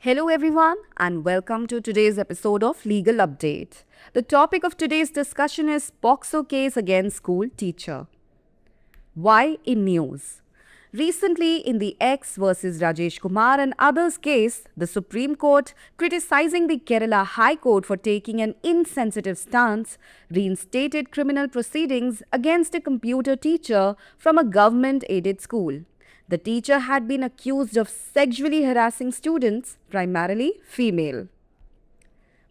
Hello, everyone, and welcome to today's episode of Legal Update. The topic of today's discussion is POCSO case against school teacher. Why in news? Recently, in the X versus Rajesh Kumar and others case, the Supreme Court, criticizing the Kerala High Court for taking an insensitive stance, reinstated criminal proceedings against a computer teacher from a government aided school. The teacher had been accused of sexually harassing students, primarily female.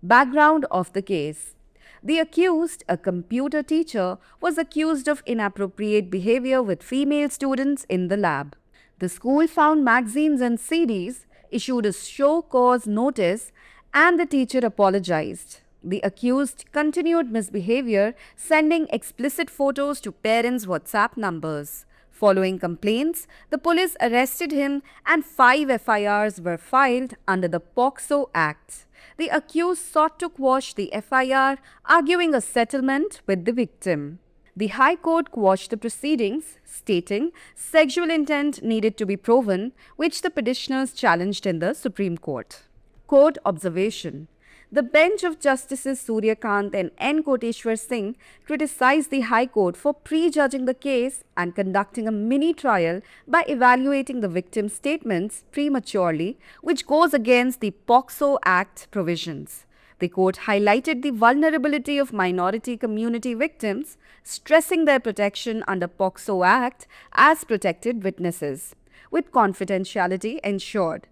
Background of the case. The accused, a computer teacher, was accused of inappropriate behavior with female students in the lab. The school found magazines and CDs, issued a show cause notice, and the teacher apologized. The accused continued misbehavior, sending explicit photos to parents' WhatsApp numbers. Following complaints, the police arrested him and 5 FIRs were filed under the POCSO Act. The accused sought to quash the FIR, arguing a settlement with the victim. The High Court quashed the proceedings, stating sexual intent needed to be proven, which the petitioners challenged in the Supreme Court. Court observation. The bench of Justices Surya Kant and N. Koteshwar Singh criticized the High Court for prejudging the case and conducting a mini-trial by evaluating the victim's statements prematurely, which goes against the POCSO Act provisions. The court highlighted the vulnerability of minority community victims, stressing their protection under POCSO Act as protected witnesses, with confidentiality ensured.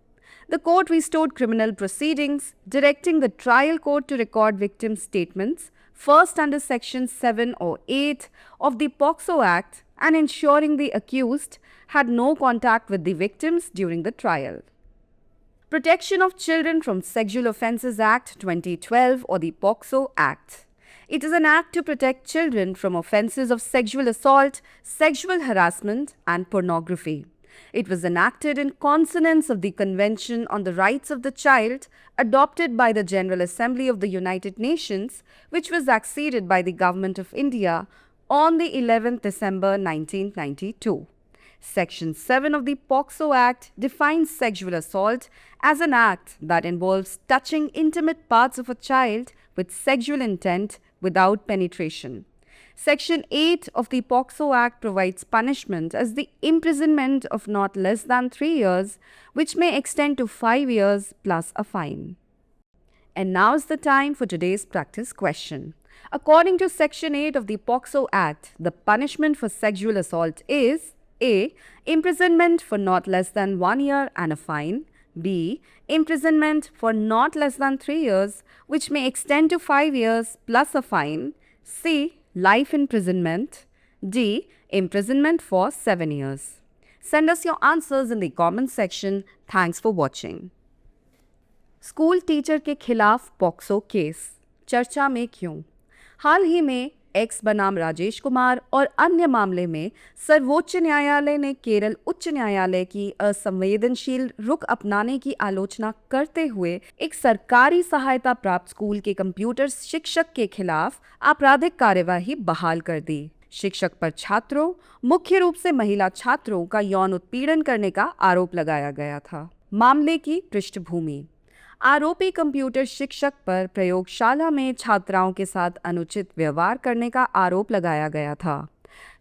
The court restored criminal proceedings, directing the trial court to record victims' statements, first under Section 7 or 8 of the POCSO Act, and ensuring the accused had no contact with the victims during the trial. Protection of Children from Sexual Offences Act 2012 or the POCSO Act. It is an act to protect children from offences of sexual assault, sexual harassment, and pornography. It was enacted in consonance of the Convention on the Rights of the Child, adopted by the General Assembly of the United Nations, which was acceded by the Government of India on the 11th December 1992. Section 7 of the POCSO Act defines sexual assault as an act that involves touching intimate parts of a child with sexual intent without penetration. Section 8 of the POCSO Act provides punishment as the imprisonment of not less than 3 years, which may extend to 5 years plus a fine. And now's the time for today's practice question. According to Section 8 of the POCSO Act, the punishment for sexual assault is A. Imprisonment for not less than 1 year and a fine. B. Imprisonment for not less than 3 years, which may extend to 5 years plus a fine. C. Life imprisonment. D. Imprisonment for 7 years. Send us your answers in the comment section. Thanks for watching. School teacher के खिलाफ POCSO case चर्चा में क्यों? हाल ही में x बनाम राजेश कुमार और अन्य मामले में सर्वोच्च न्यायालय ने केरल उच्च न्यायालय की असंवेदनशील रुख अपनाने की आलोचना करते हुए एक सरकारी सहायता प्राप्त स्कूल के कंप्यूटर शिक्षक के खिलाफ आपराधिक कार्यवाही बहाल कर दी। शिक्षक पर छात्रों, मुख्य रूप से महिला छात्रों का यौन उत्पीड़न करने का आरोप लगाया गया था। मामले की पृष्ठभूमि। आरोपी कंप्यूटर शिक्षक पर प्रयोगशाला में छात्राओं के साथ अनुचित व्यवहार करने का आरोप लगाया गया था।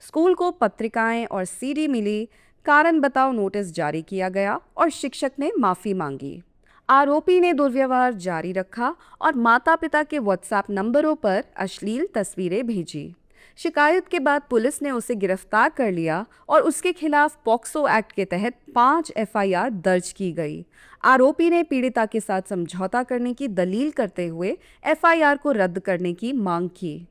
स्कूल को पत्रिकाएं और सीडी मिली, कारण बताओ नोटिस जारी किया गया और शिक्षक ने माफ़ी मांगी। आरोपी ने दुर्व्यवहार जारी रखा और माता-पिता के व्हाट्सएप नंबरों पर अश्लील तस्वीरें भेजी। शिकायत के बाद पुलिस ने उसे गिरफ्तार कर लिया और उसके खिलाफ पॉक्सो एक्ट के तहत 5 FIR दर्ज की गई। आरोपी ने पीड़िता के साथ समझौता करने की दलील करते हुए FIR को रद्द करने की मांग की।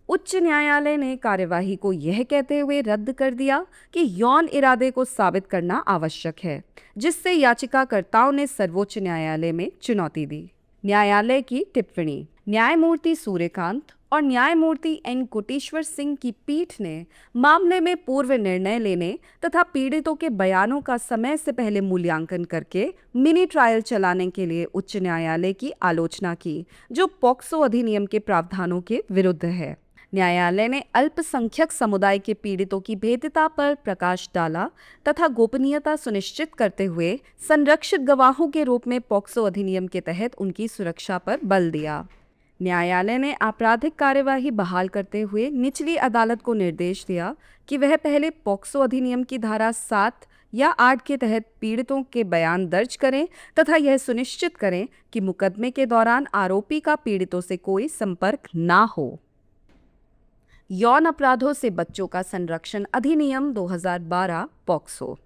उच्च न्यायालय ने कार्यवाही को यह कहते हुए रद्द कर दिया कि यौन इरादे को साबित करना आवश्यक है, जिससे याचिकाकर्ताओं ने सर्वोच्च न्यायालय में चुनौती दी। न्यायालय की टिप्पणी। न्यायमूर्ति सूर्यकांत और न्यायमूर्ति एन कोटेश्वर सिंह की पीठ ने मामले में पूर्व निर्णय लेने तथा पीड़ितों के बयानों का समय से पहले मूल्यांकन करके मिनी ट्रायल चलाने के लिए उच्च न्यायालय की आलोचना की, जो पॉक्सो अधिनियम के प्रावधानों के विरुद्ध है। न्यायालय ने अल्पसंख्यक समुदाय के पीड़ितों की भेद्यता पर प्रकाश डाला तथा गोपनीयता सुनिश्चित करते हुए संरक्षित गवाहों के रूप में पॉक्सो अधिनियम के तहत उनकी सुरक्षा पर बल दिया। न्यायालय ने आपराधिक कार्यवाही बहाल करते हुए निचली अदालत को निर्देश दिया कि वह पहले पॉक्सो अधिनियम की धारा 7 या 8 के तहत पीड़ितों के बयान दर्ज करें तथा यह सुनिश्चित करें कि मुकदमे के दौरान आरोपी का पीड़ितों से कोई संपर्क ना हो। यौन अपराधों से बच्चों का संरक्षण अधिनियम 2012 पॉक्सो।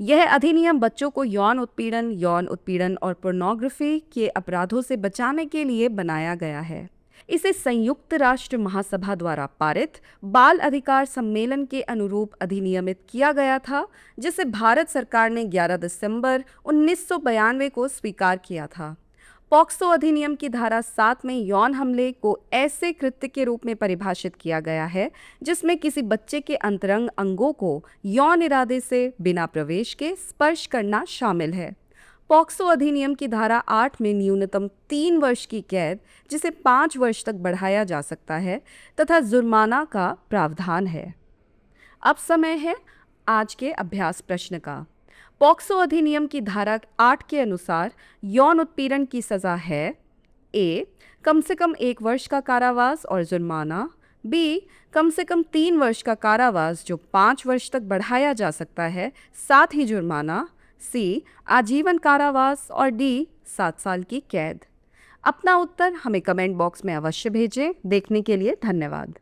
यह अधिनियम बच्चों को यौन उत्पीड़न और पोर्नोग्राफी के अपराधों से बचाने के लिए बनाया गया है। इसे संयुक्त राष्ट्र महासभा द्वारा पारित बाल अधिकार सम्मेलन के अनुरूप अधिनियमित किया गया था, जिसे भारत सरकार ने 11 दिसंबर 1992 को स्वीकार किया था। पॉक्सो अधिनियम की धारा 7 में यौन हमले को ऐसे कृत्य के रूप में परिभाषित किया गया है जिसमें किसी बच्चे के अंतरंग अंगों को यौन इरादे से बिना प्रवेश के स्पर्श करना शामिल है। पॉक्सो अधिनियम की धारा 8 में न्यूनतम 3 वर्ष की कैद, जिसे 5 वर्ष तक बढ़ाया जा सकता है, तथा जुर्माना का प्रावधान है। अब समय है आज के अभ्यास प्रश्न का। पॉक्सो अधिनियम की धारा 8 के अनुसार यौन उत्पीड़न की सज़ा है: ए. कम से कम 1 वर्ष का कारावास और जुर्माना, बी. कम से कम 3 वर्ष का कारावास जो 5 वर्ष तक बढ़ाया जा सकता है, साथ ही जुर्माना, सी. आजीवन कारावास और डी. 7 साल की कैद। अपना उत्तर हमें कमेंट बॉक्स में अवश्य भेजें। देखने के लिए धन्यवाद।